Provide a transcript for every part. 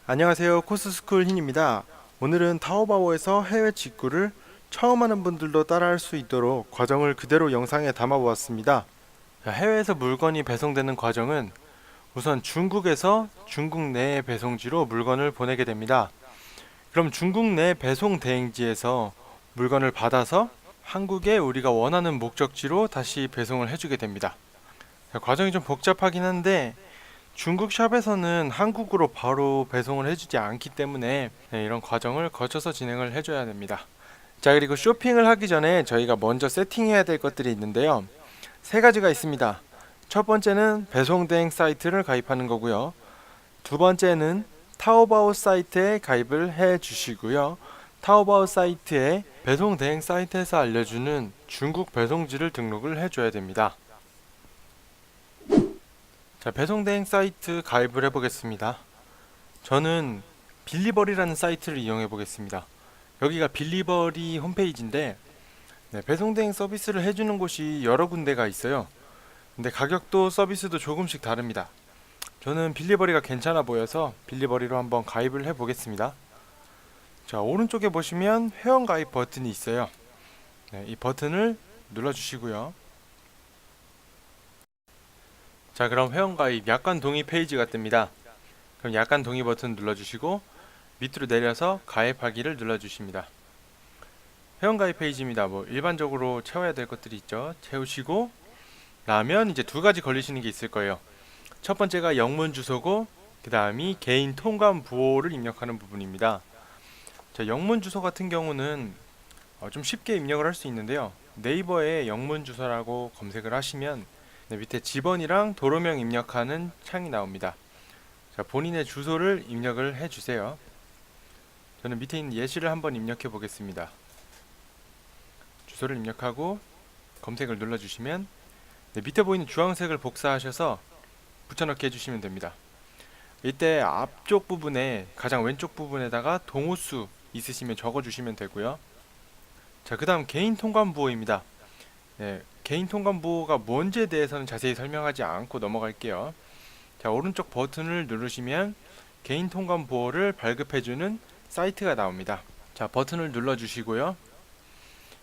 안녕하세요. 코스스쿨 흰입니다. 오늘은 타오바오에서 해외 직구를 처음 하는 분들도 따라할 수 있도록 과정을 그대로 영상에 담아 보았습니다. 해외에서 물건이 배송되는 과정은 우선 중국에서 중국 내의 배송지로 물건을 보내게 됩니다. 그럼 중국 내 배송 대행지에서 물건을 받아서 한국에 우리가 원하는 목적지로 다시 배송을 해주게 됩니다. 과정이 좀 복잡하긴 한데 중국 샵에서는 한국으로 바로 배송을 해주지 않기 때문에 이런 과정을 거쳐서 진행을 해줘야 됩니다. 자, 그리고 쇼핑을 하기 전에 저희가 먼저 세팅해야 될 것들이 있는데요. 세 가지가 있습니다. 첫 번째는 배송 대행 사이트를 가입하는 거고요. 두 번째는 타오바오 사이트에 가입을 해 주시고요. 타오바오 사이트에 배송 대행 사이트에서 알려주는 중국 배송지를 등록을 해줘야 됩니다. 자, 배송 대행 사이트 가입을 해보겠습니다. 저는 빌리버리라는 사이트를 이용해 보겠습니다. 여기가 빌리버리 홈페이지인데 배송 대행 서비스를 해주는 곳이 여러 군데가 있어요. 근데 가격도 서비스도 조금씩 다릅니다. 저는 빌리버리가 괜찮아 보여서 빌리버리로 한번 가입을 해 보겠습니다. 자, 오른쪽에 보시면 회원 가입 버튼이 있어요. 이 버튼을 눌러주시고요. 자, 그럼 회원가입 약관 동의 페이지가 뜹니다. 그럼 약관 동의 버튼 눌러주시고 밑으로 내려서 가입하기를 눌러주십니다. 회원가입 페이지입니다. 일반적으로 채워야 될 것들이 있죠. 채우시고 나면 이제 두 가지 걸리시는 게 있을 거예요. 첫 번째가 영문 주소고 그 다음이 개인 통관 부호를 입력하는 부분입니다. 자, 영문 주소 같은 경우는 좀 쉽게 입력을 할 수 있는데요. 네이버에 영문 주소라고 검색을 하시면 밑에 집번이랑 도로명 입력하는 창이 나옵니다. 자, 본인의 주소를 입력을 해주세요. 저는 밑에 있는 예시를 한번 입력해 보겠습니다. 주소를 입력하고 검색을 눌러주시면 밑에 보이는 주황색을 복사하셔서 붙여넣기 해주시면 됩니다. 이때 앞쪽 부분에 가장 왼쪽 부분에다가 동호수 있으시면 적어주시면 되고요. 자, 그 다음 개인 통관 부호입니다. 개인 통관 부호가 뭔지에 대해서는 자세히 설명하지 않고 넘어갈게요. 자, 오른쪽 버튼을 누르시면 개인 통관 부호를 발급해주는 사이트가 나옵니다. 자, 버튼을 눌러주시고요.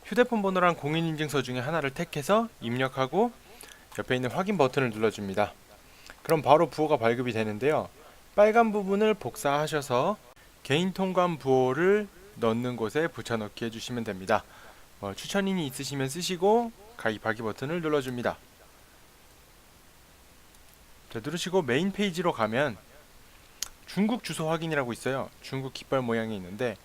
휴대폰 번호랑 공인인증서 중에 하나를 택해서 입력하고 옆에 있는 확인 버튼을 눌러줍니다. 그럼 바로 부호가 발급이 되는데요. 빨간 부분을 복사하셔서 개인 통관 부호를 넣는 곳에 붙여넣기 해주시면 됩니다. 추천인이 있으시면 쓰시고 가입하기 버튼을 눌러줍니다. 자, 누르시고 메인 페이지로 가면 중국 주소 확인이라고 있어요. 중국 깃발 모양이 있는데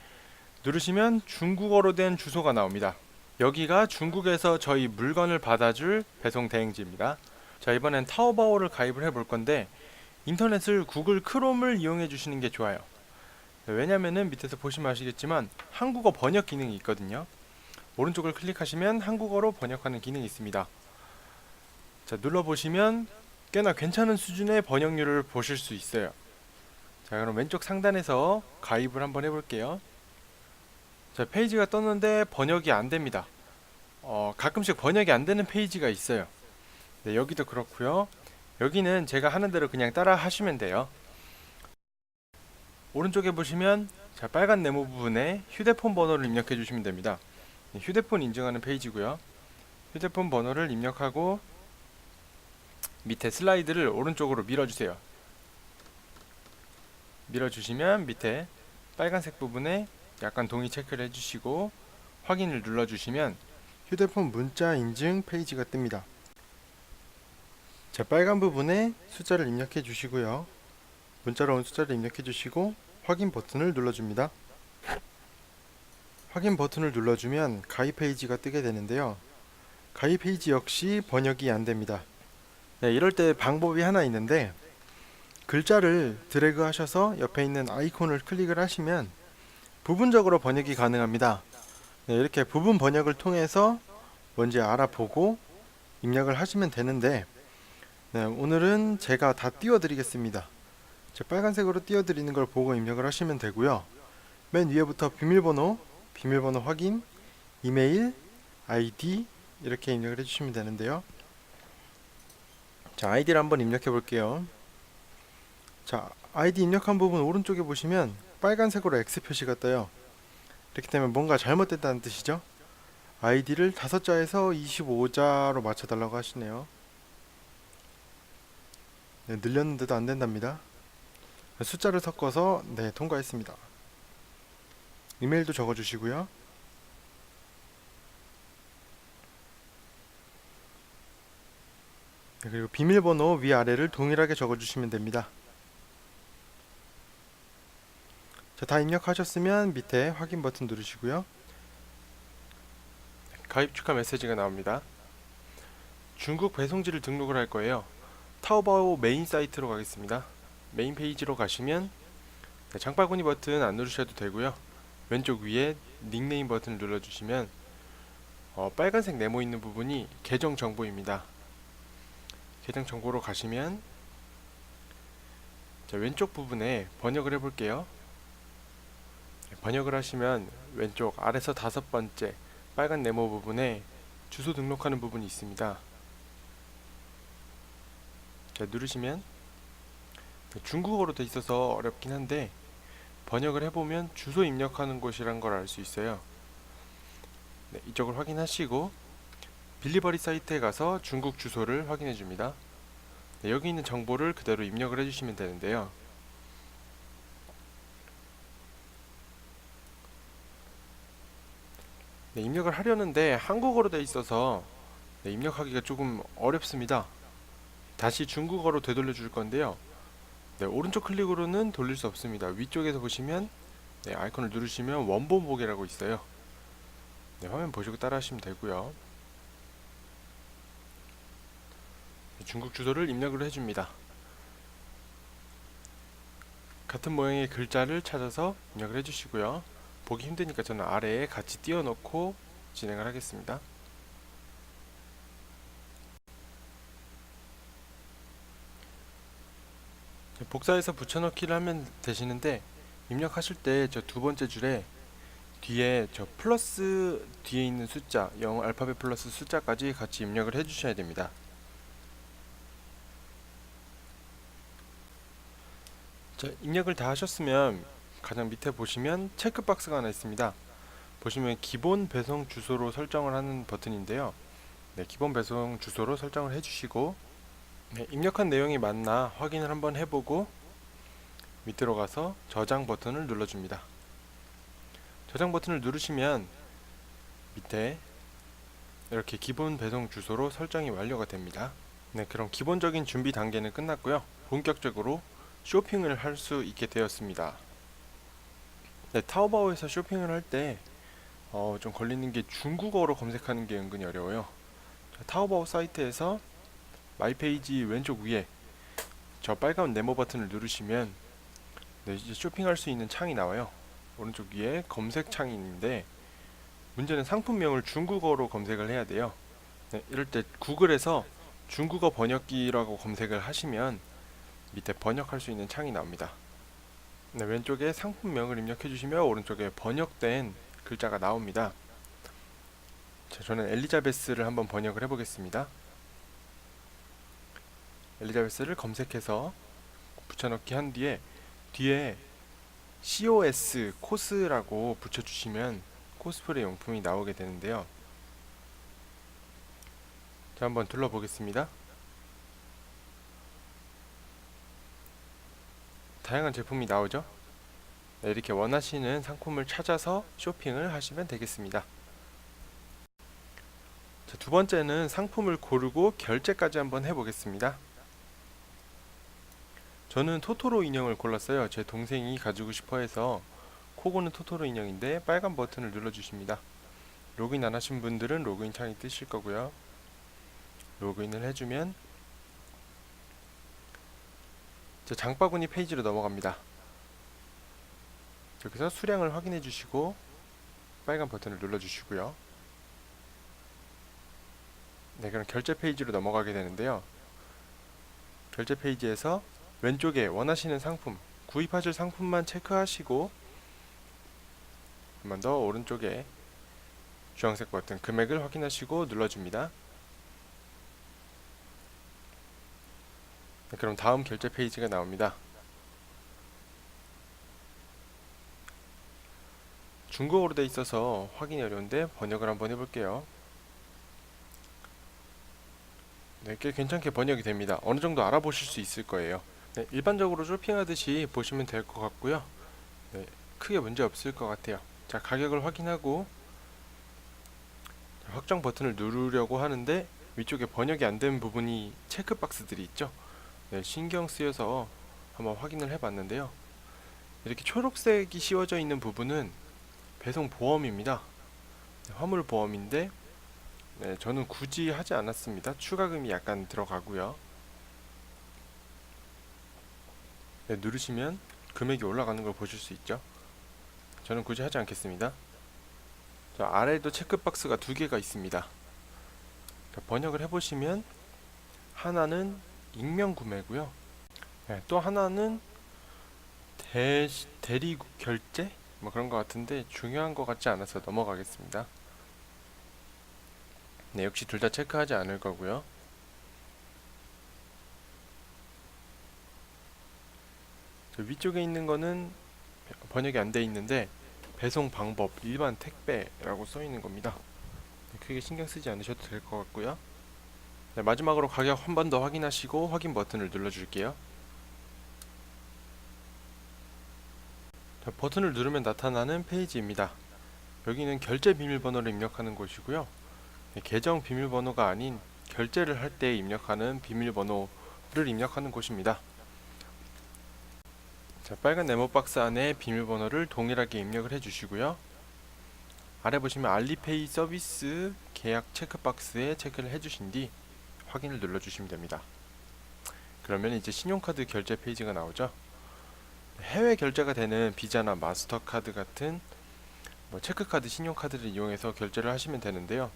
누르시면 중국어로 된 주소가 나옵니다. 여기가 중국에서 저희 물건을 받아줄 배송 대행지입니다. 자, 이번엔 타오바오를 가입을 해볼 건데 인터넷을 구글 크롬을 이용해 주시는 게 좋아요. 왜냐면은 밑에서 보시면 아시겠지만 한국어 번역 기능이 있거든요. 오른쪽을 클릭하시면 한국어로 번역하는 기능이 있습니다. 자, 눌러보시면 꽤나 괜찮은 수준의 번역률을 보실 수 있어요. 자, 그럼 왼쪽 상단에서 가입을 한번 해볼게요. 자, 페이지가 떴는데 번역이 안됩니다. 가끔씩 번역이 안되는 페이지가 있어요. 네, 여기도 그렇고요. 여기는 제가 하는 대로 그냥 따라 하시면 돼요. 오른쪽에 보시면 자, 빨간 네모 부분에 휴대폰 번호를 입력해 주시면 됩니다. 휴대폰 인증하는 페이지고요. 휴대폰 번호를 입력하고 밑에 슬라이드를 오른쪽으로 밀어주세요. 밀어주시면 밑에 빨간색 부분에 약간 동의 체크를 해주시고 확인을 눌러주시면 휴대폰 문자 인증 페이지가 뜹니다. 자, 빨간 부분에 숫자를 입력해 주시고요. 문자로 온 숫자를 입력해 주시고 확인 버튼을 눌러줍니다. 확인 버튼을 눌러주면 가입 페이지가 뜨게 되는데요. 가입 페이지 역시 번역이 안됩니다. 네, 이럴 때 방법이 하나 있는데 글자를 드래그 하셔서 옆에 있는 아이콘을 클릭을 하시면 부분적으로 번역이 가능합니다. 네, 이렇게 부분 번역을 통해서 뭔지 알아보고 입력을 하시면 되는데 네, 오늘은 제가 다 띄워드리겠습니다. 빨간색으로 띄워드리는 걸 보고 입력을 하시면 되고요. 맨 위에부터 비밀번호 확인, 이메일, 아이디 이렇게 입력을 해주시면 되는데요. 자, 아이디를 한번 입력해 볼게요. 자, 아이디 입력한 부분 오른쪽에 보시면 빨간색으로 X 표시가 떠요. 이렇게 되면 뭔가 잘못됐다는 뜻이죠. 아이디를 5자에서 25자로 맞춰달라고 하시네요. 네, 늘렸는데도 안된답니다. 숫자를 섞어서 네, 통과했습니다. 이메일도 적어주시고요. 네, 그리고 비밀번호 위아래를 동일하게 적어주시면 됩니다. 자, 다 입력하셨으면 밑에 확인 버튼 누르시고요. 가입 축하 메시지가 나옵니다. 중국 배송지를 등록을 할 거예요. 타오바오 메인 사이트로 가겠습니다. 메인 페이지로 가시면 장바구니 버튼 안 누르셔도 되고요. 왼쪽 위에 닉네임 버튼을 눌러주시면 빨간색 네모 있는 부분이 계정 정보입니다. 계정 정보로 가시면 자, 왼쪽 부분에 번역을 해볼게요. 번역을 하시면 왼쪽 아래서 5번째 빨간 네모 부분에 주소 등록하는 부분이 있습니다. 자, 누르시면 중국어로 돼 있어서 어렵긴 한데 번역을 해보면 주소 입력하는 곳이란 걸 알 수 있어요. 네, 이쪽을 확인하시고 빌리버리 사이트에 가서 중국 주소를 확인해 줍니다. 네, 여기 있는 정보를 그대로 입력을 해주시면 되는데요. 네, 입력을 하려는데 한국어로 되어 있어서 네, 입력하기가 조금 어렵습니다. 다시 중국어로 되돌려 줄 건데요. 네, 오른쪽 클릭으로는 돌릴 수 없습니다. 위쪽에서 보시면 네, 아이콘을 누르시면 원본 보기라고 있어요. 네, 화면 보시고 따라 하시면 되고요. 네, 중국 주소를 입력을 해줍니다. 같은 모양의 글자를 찾아서 입력을 해주시고요. 보기 힘드니까 저는 아래에 같이 띄워놓고 진행을 하겠습니다. 복사해서 붙여넣기를 하면 되시는데 입력하실 때 저 2번째 줄에 뒤에 저 플러스 뒤에 있는 숫자 영어 알파벳 플러스 숫자까지 같이 입력을 해주셔야 됩니다. 자, 입력을 다 하셨으면 가장 밑에 보시면 체크박스가 하나 있습니다. 보시면 기본 배송 주소로 설정을 하는 버튼인데요. 네, 기본 배송 주소로 설정을 해주시고 네, 입력한 내용이 맞나 확인을 한번 해보고 밑으로 가서 저장 버튼을 눌러줍니다. 저장 버튼을 누르시면 밑에 이렇게 기본 배송 주소로 설정이 완료가 됩니다. 네, 그럼 기본적인 준비 단계는 끝났고요. 본격적으로 쇼핑을 할 수 있게 되었습니다. 네, 타오바오에서 쇼핑을 할 때 좀 걸리는 게 중국어로 검색하는 게 은근히 어려워요. 타오바오 사이트에서 마이 페이지 왼쪽 위에 저 빨간 네모 버튼을 누르시면 네, 이제 쇼핑할 수 있는 창이 나와요. 오른쪽 위에 검색 창이 있는데 문제는 상품명을 중국어로 검색을 해야 돼요. 네, 이럴 때 구글에서 중국어 번역기라고 검색을 하시면 밑에 번역할 수 있는 창이 나옵니다. 네, 왼쪽에 상품명을 입력해 주시면 오른쪽에 번역된 글자가 나옵니다. 자, 저는 엘리자베스를 한번 번역을 해보겠습니다. 엘리자베스를 검색해서 붙여넣기 한 뒤에 COS 코스라고 붙여주시면 코스프레 용품이 나오게 되는데요. 자, 한번 둘러보겠습니다. 다양한 제품이 나오죠. 네, 이렇게 원하시는 상품을 찾아서 쇼핑을 하시면 되겠습니다. 자, 두 번째는 상품을 고르고 결제까지 한번 해보겠습니다. 저는 토토로 인형을 골랐어요. 제 동생이 가지고 싶어 해서. 코고는 토토로 인형인데 빨간 버튼을 눌러주십니다. 로그인 안 하신 분들은 로그인 창이 뜨실 거고요. 로그인을 해주면 저 장바구니 페이지로 넘어갑니다. 여기서 수량을 확인해 주시고 빨간 버튼을 눌러 주시고요. 네, 그럼 결제 페이지로 넘어가게 되는데요. 결제 페이지에서 왼쪽에 원하시는 상품, 구입하실 상품만 체크하시고 한 번 더 오른쪽에 주황색 버튼 금액을 확인하시고 눌러줍니다. 네, 그럼 다음 결제 페이지가 나옵니다. 중국어로 돼 있어서 확인이 어려운데 번역을 한번 해볼게요. 네, 꽤 괜찮게 번역이 됩니다. 어느 정도 알아보실 수 있을 거예요. 네, 일반적으로 쇼핑하듯이 보시면 될 것 같고요. 네, 크게 문제 없을 것 같아요. 자, 가격을 확인하고 확정 버튼을 누르려고 하는데 위쪽에 번역이 안 된 부분이 체크박스들이 있죠. 네, 신경 쓰여서 한번 확인을 해봤는데요. 이렇게 초록색이 씌워져 있는 부분은 배송 보험입니다. 네, 화물 보험인데 네, 저는 굳이 하지 않았습니다. 추가금이 약간 들어가고요. 네, 누르시면 금액이 올라가는 걸 보실 수 있죠. 저는 굳이 하지 않겠습니다. 자, 아래에도 체크박스가 두 개가 있습니다. 자, 번역을 해보시면 하나는 익명 구매고요. 네, 또 하나는 대리 결제? 뭐 그런 것 같은데 중요한 것 같지 않아서 넘어가겠습니다. 네, 역시 둘 다 체크하지 않을 거고요. 위쪽에 있는 거는 번역이 안 돼 있는데 배송 방법 일반 택배라고 써 있는 겁니다. 크게 신경 쓰지 않으셔도 될 것 같고요. 네, 마지막으로 가격 한 번 더 확인하시고 확인 버튼을 눌러 줄게요. 버튼을 누르면 나타나는 페이지입니다. 여기는 결제 비밀번호를 입력하는 곳이고요. 네, 계정 비밀번호가 아닌 결제를 할 때 입력하는 비밀번호를 입력하는 곳입니다. 자, 빨간 네모 박스 안에 비밀번호를 동일하게 입력을 해주시고요. 아래 보시면 알리페이 서비스 계약 체크박스에 체크를 해주신 뒤 확인을 눌러주시면 됩니다. 그러면 이제 신용카드 결제 페이지가 나오죠. 해외 결제가 되는 비자나 마스터카드 같은 체크카드, 신용카드를 이용해서 결제를 하시면 되는데요.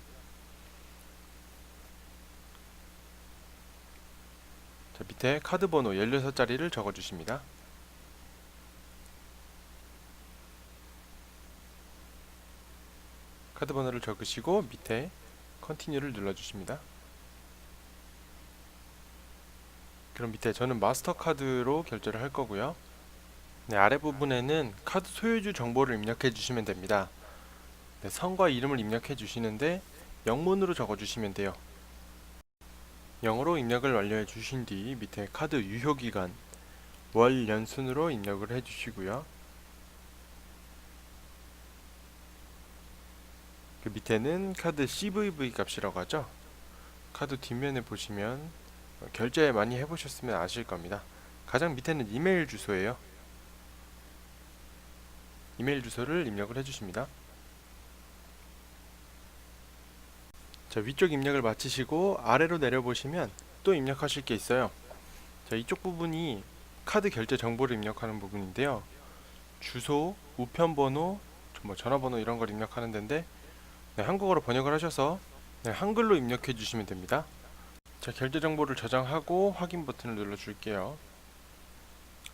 자, 밑에 카드 번호 16자리를 적어주십니다. 카드 번호를 적으시고 밑에 컨티뉴를 눌러주십니다. 그럼 밑에 저는 마스터카드로 결제를 할 거고요. 네, 아래 부분에는 카드 소유주 정보를 입력해 주시면 됩니다. 네, 성과 이름을 입력해 주시는데 영문으로 적어 주시면 돼요. 영어로 입력을 완료해 주신 뒤 밑에 카드 유효기간 월 연순으로 입력을 해 주시고요. 그 밑에는 카드 CVV 값이라고 하죠. 카드 뒷면에 보시면 결제 많이 해보셨으면 아실 겁니다. 가장 밑에는 이메일 주소예요. 이메일 주소를 입력을 해주십니다. 자, 위쪽 입력을 마치시고 아래로 내려보시면 또 입력하실 게 있어요. 자, 이쪽 부분이 카드 결제 정보를 입력하는 부분인데요. 주소, 우편번호, 전화번호 이런 걸 입력하는 데인데 네, 한국어로 번역을 하셔서 네, 한글로 입력해 주시면 됩니다. 자, 결제 정보를 저장하고 확인 버튼을 눌러 줄게요.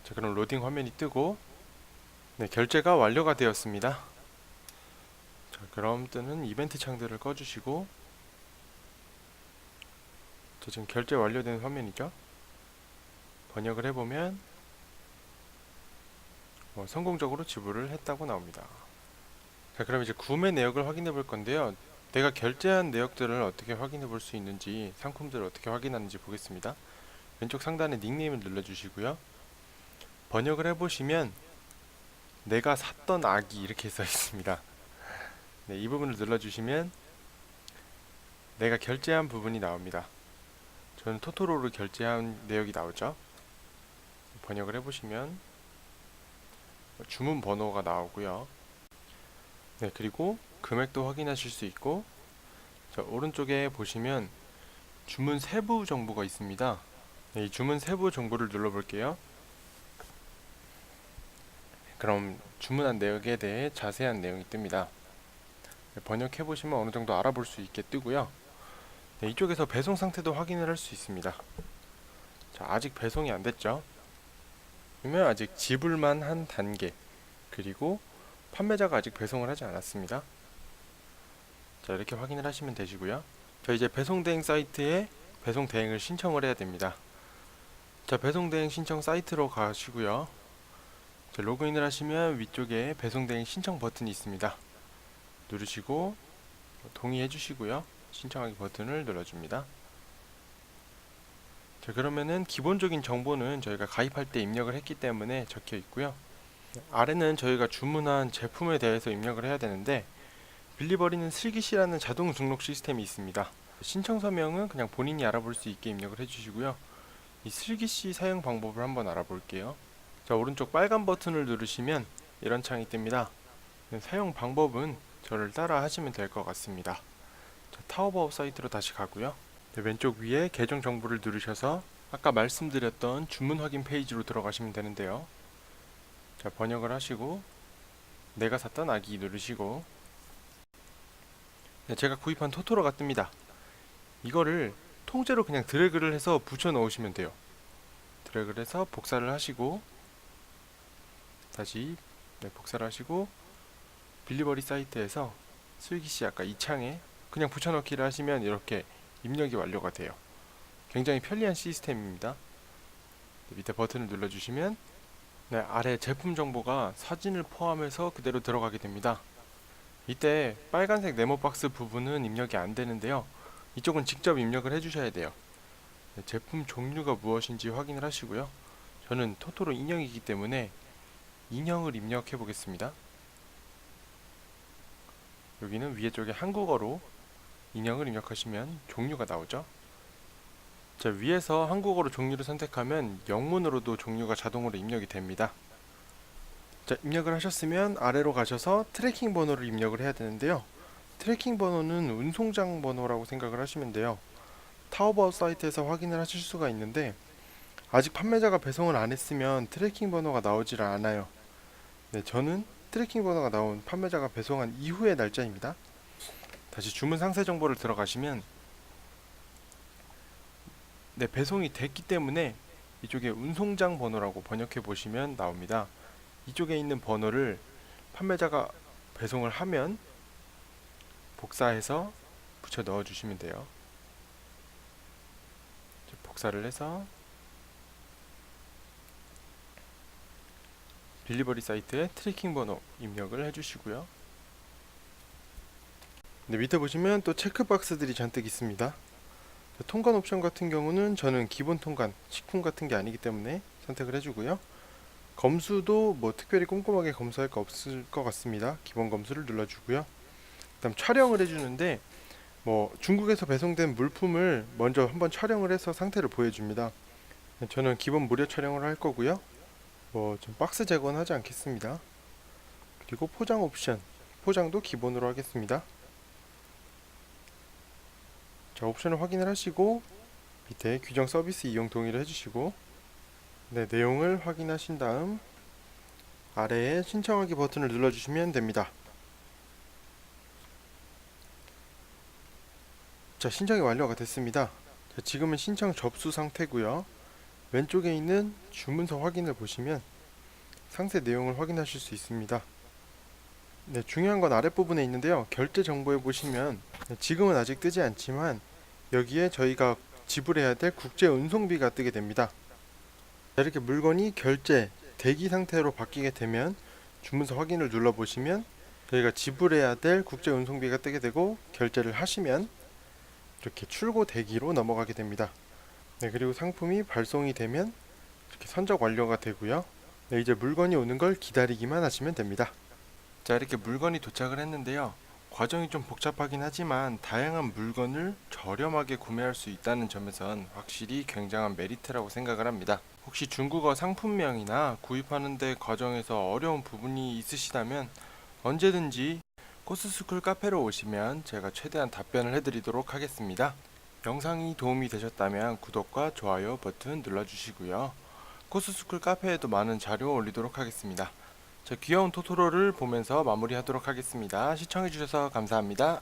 자, 그럼 로딩 화면이 뜨고 네, 결제가 완료가 되었습니다. 자, 그럼 뜨는 이벤트 창들을 꺼주시고 자, 지금 결제 완료된 화면이죠. 번역을 해보면 성공적으로 지불을 했다고 나옵니다. 자, 그럼 이제 구매 내역을 확인해 볼 건데요. 내가 결제한 내역들을 어떻게 확인해 볼 수 있는지, 상품들을 어떻게 확인하는지 보겠습니다. 왼쪽 상단에 닉네임을 눌러주시고요. 번역을 해보시면 내가 샀던 아기 이렇게 써 있습니다. 네, 이 부분을 눌러주시면 내가 결제한 부분이 나옵니다. 저는 토토로를 결제한 내역이 나오죠. 번역을 해보시면 주문 번호가 나오고요. 네, 그리고 금액도 확인하실 수 있고 자, 오른쪽에 보시면 주문 세부 정보가 있습니다. 네, 이 주문 세부 정보를 눌러볼게요. 그럼 주문한 내역에 대해 자세한 내용이 뜹니다. 네, 번역해보시면 어느 정도 알아볼 수 있게 뜨고요. 네, 이쪽에서 배송 상태도 확인을 할 수 있습니다. 자, 아직 배송이 안 됐죠. 그러면 아직 지불만 한 단계, 그리고 판매자가 아직 배송을 하지 않았습니다. 자, 이렇게 확인을 하시면 되시고요. 자, 이제 배송 대행 사이트에 배송 대행을 신청을 해야 됩니다. 자, 배송 대행 신청 사이트로 가시고요. 자, 로그인을 하시면 위쪽에 배송대행 신청 버튼이 있습니다. 누르시고 동의해 주시고요. 신청하기 버튼을 눌러줍니다. 자, 그러면은 기본적인 정보는 저희가 가입할 때 입력을 했기 때문에 적혀 있고요. 아래는 저희가 주문한 제품에 대해서 입력을 해야 되는데, 빌리버리는 슬깃이라는 자동 등록 시스템이 있습니다. 신청 서명은 그냥 본인이 알아볼 수 있게 입력을 해주시고요. 이 슬깃이 사용 방법을 한번 알아볼게요. 자, 오른쪽 빨간 버튼을 누르시면 이런 창이 뜹니다. 사용 방법은 저를 따라 하시면 될 것 같습니다. 자, 타오바오 사이트로 다시 가고요. 왼쪽 위에 계정 정보를 누르셔서 아까 말씀드렸던 주문 확인 페이지로 들어가시면 되는데요. 자, 번역을 하시고 내가 샀던 아기 누르시고, 네, 제가 구입한 토토로가 뜹니다. 이거를 통째로 그냥 드래그를 해서 붙여 넣으시면 돼요. 드래그를 해서 복사를 하시고 다시 복사를 하시고 빌리버리 사이트에서 슬깃이 아까 이 창에 그냥 붙여넣기를 하시면 이렇게 입력이 완료가 돼요. 굉장히 편리한 시스템입니다. 밑에 버튼을 눌러주시면 아래 제품 정보가 사진을 포함해서 그대로 들어가게 됩니다. 이때 빨간색 네모박스 부분은 입력이 안 되는데요. 이쪽은 직접 입력을 해주셔야 돼요. 제품 종류가 무엇인지 확인을 하시고요. 저는 토토로 인형이기 때문에 인형을 입력해 보겠습니다. 여기는 위에 쪽에 한국어로 인형을 입력하시면 종류가 나오죠. 자, 위에서 한국어로 종류를 선택하면 영문으로도 종류가 자동으로 입력이 됩니다. 자, 입력을 하셨으면 아래로 가셔서 트래킹 번호를 입력을 해야 되는데요. 트래킹 번호는 운송장 번호라고 생각을 하시면 돼요. 타오바오 사이트에서 확인을 하실 수가 있는데, 아직 판매자가 배송을 안 했으면 트래킹 번호가 나오질 않아요. 네, 저는 트래킹 번호가 나온 판매자가 배송한 이후의 날짜입니다. 다시 주문 상세 정보를 들어가시면 배송이 됐기 때문에 이쪽에 운송장 번호라고 번역해 보시면 나옵니다. 이쪽에 있는 번호를 판매자가 배송을 하면 복사해서 붙여 넣어 주시면 돼요. 복사를 해서 빌리버리 사이트에 트래킹 번호 입력을 해주시고요. 밑에 보시면 또 체크박스들이 잔뜩 있습니다. 통관 옵션 같은 경우는 저는 기본 통관, 식품 같은 게 아니기 때문에 선택을 해주고요. 검수도 뭐 특별히 꼼꼼하게 검수할 거 없을 것 같습니다. 기본 검수를 눌러주고요. 그다음 촬영을 해주는데, 뭐 중국에서 배송된 물품을 먼저 한번 촬영을 해서 상태를 보여줍니다. 저는 기본 무료 촬영을 할 거고요. 뭐 좀 박스 제거는 하지 않겠습니다. 그리고 포장 옵션, 포장도 기본으로 하겠습니다. 자, 옵션을 확인을 하시고 밑에 규정 서비스 이용 동의를 해주시고, 내용을 확인하신 다음 아래에 신청하기 버튼을 눌러주시면 됩니다. 자, 신청이 완료가 됐습니다. 자, 지금은 신청 접수 상태고요. 왼쪽에 있는 주문서 확인을 보시면 상세 내용을 확인하실 수 있습니다. 중요한 건 아랫부분에 있는데요. 결제 정보에 보시면 지금은 아직 뜨지 않지만 여기에 저희가 지불해야 될 국제 운송비가 뜨게 됩니다. 이렇게 물건이 결제, 대기 상태로 바뀌게 되면 주문서 확인을 눌러보시면 저희가 지불해야 될 국제 운송비가 뜨게 되고, 결제를 하시면 이렇게 출고 대기로 넘어가게 됩니다. 그리고 상품이 발송이 되면 이렇게 선적 완료가 되고요. 이제 물건이 오는 걸 기다리기만 하시면 됩니다. 자, 이렇게 물건이 도착을 했는데요. 과정이 좀 복잡하긴 하지만 다양한 물건을 저렴하게 구매할 수 있다는 점에선 확실히 굉장한 메리트라고 생각을 합니다. 혹시 중국어 상품명이나 구입하는데 과정에서 어려운 부분이 있으시다면 언제든지 코스스쿨 카페로 오시면 제가 최대한 답변을 해드리도록 하겠습니다. 영상이 도움이 되셨다면 구독과 좋아요 버튼 눌러주시고요. 코스스쿨 카페에도 많은 자료 올리도록 하겠습니다. 저 귀여운 토토로를 보면서 마무리하도록 하겠습니다. 시청해주셔서 감사합니다.